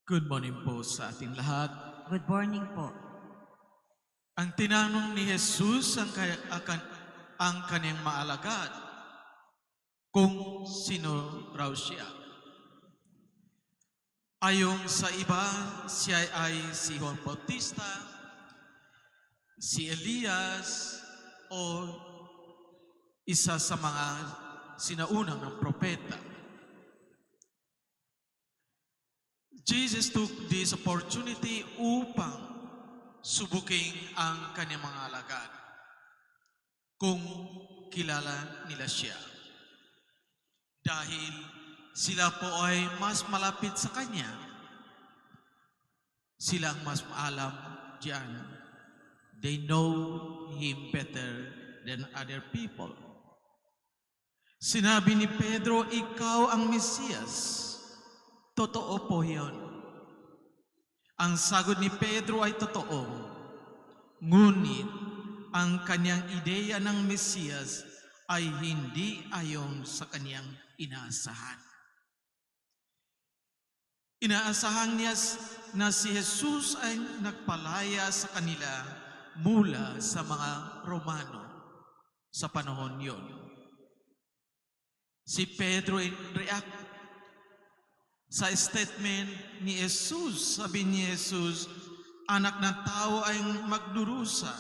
Good morning po sa ating lahat. Good morning po. Ang tinanong ni Jesus ang kanyang maalagad kung sino raw siya. Ayon sa iba, siya ay si Juan Bautista, si Elias, o isa sa mga sinaunang ng propeta. Jesus took this opportunity upang subukin ang kanyang mga alagad kung kilala nila siya. Dahil sila po ay mas malapit sa kanya. Sila ang mas maalam diyan. They know Him better than other people. Sinabi ni Pedro, ikaw ang Mesiyas. Totoo po yun. Ang sagot ni Pedro ay totoo. Ngunit, ang kanyang ideya ng Mesiyas ay hindi ayon sa kanyang inaasahan. Inaasahan niya na si Jesus ay nagpalaya sa kanila mula sa mga Romano sa panahon yon. Si Pedro react sa statement ni Jesus. Sabi ni Jesus, anak ng tao ay magdurusa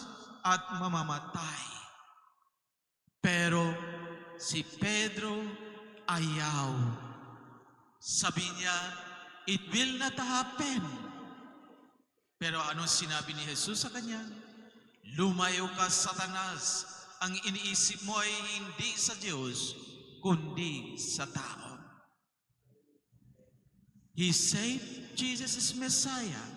at mamamatay. Pero si Pedro ayaw. Sabi niya, it will not happen. Pero ano sinabi ni Jesus sa kanya? Lumayo ka, Satanas. Ang iniisip mo ay hindi sa Diyos, kundi sa tao. He said, Jesus is Messiah.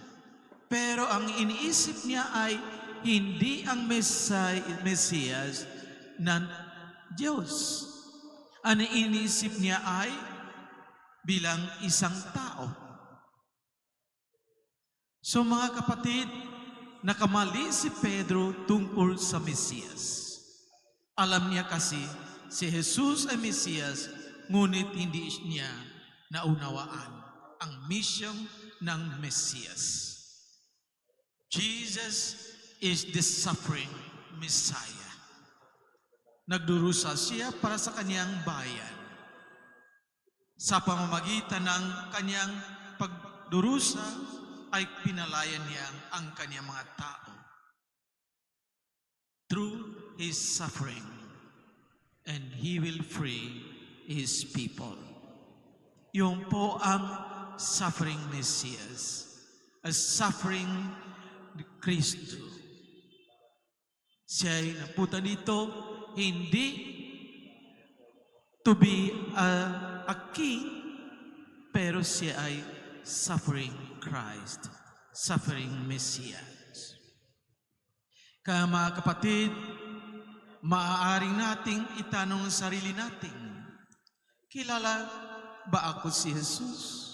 Pero ang iniisip niya ay hindi ang Mesiyas ng Diyos. Ang iniisip niya ay bilang isang tao. So mga kapatid, nakamali si Pedro tungkol sa Mesiyas. Alam niya kasi si Jesus ay Mesiyas, ngunit hindi niya naunawaan ang mission ng Mesiyas. Jesus is the suffering Messiah. Nagdurusa siya para sa kanyang bayan. Sa pamamagitan ng kanyang pagdurusa ay pinalayan niya ang kanyang mga tao. Through His suffering, and He will free His people. Yung po ang suffering Messias, a suffering Kristo. Siya ay napunta dito hindi to be a king, pero siya ay suffering Christ, suffering Messias. Kaya mga kapatid, maaaring nating itanong ang sarili natin, kilala ba ako si Jesus?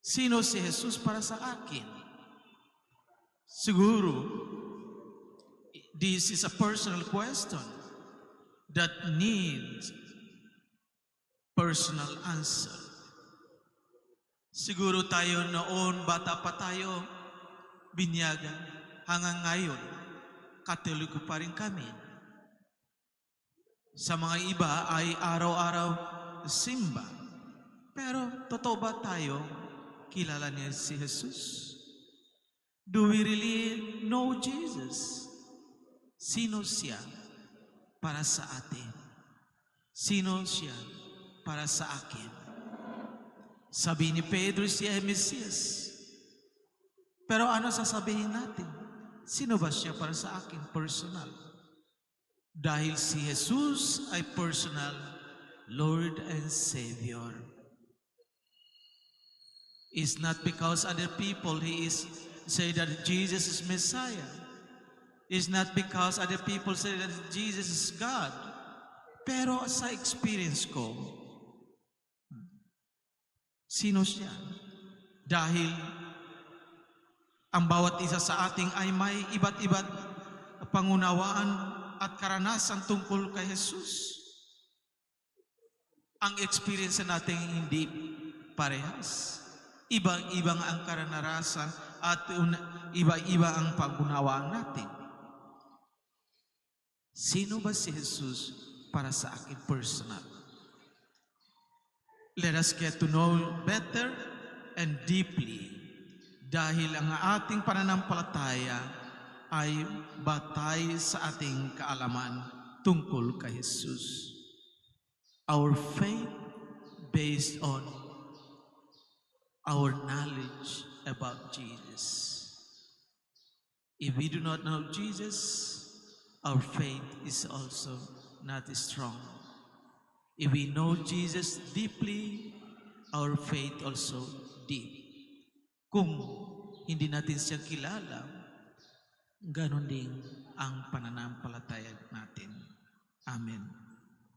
Sino si Jesus para sa akin? Siguro, this is a personal question that needs personal answer. Siguro tayo noon, bata pa tayo, binyagan, hanggang ngayon, Katoliko pa rin kami. Sa mga iba ay araw-araw simba. Pero totoo ba tayo kilala niya si Jesus? Do we really know Jesus? Sino siya para sa atin? Sino siya para sa akin? Sabi ni Pedro, siya ay Mesiyas. Pero ano sasabihin natin? Sino ba siya para sa akin? Personal. Dahil si Jesus ay personal, Lord and Savior. It's not because other people say that Jesus is Messiah. It's not because other people say that Jesus is God. Pero sa experience ko, sino siya? Dahil ang bawat isa sa ating ay may iba't-iba't pangunawaan at karanasan tungkol kay Jesus. Ang experience natin hindi parehas. Ibang-ibang ang karanasan at iba-iba ang pag-unawa natin. Sino ba si Jesus para sa akin personal? Let us get to know better and deeply dahil ang ating pananampalataya ay batay sa ating kaalaman tungkol kay Jesus. Our faith based on our knowledge about Jesus. If we do not know Jesus, our faith is also not strong. If we know Jesus deeply, our faith also deep. Kung hindi natin siya kilala, ganon din ang pananampalataya natin. Amen.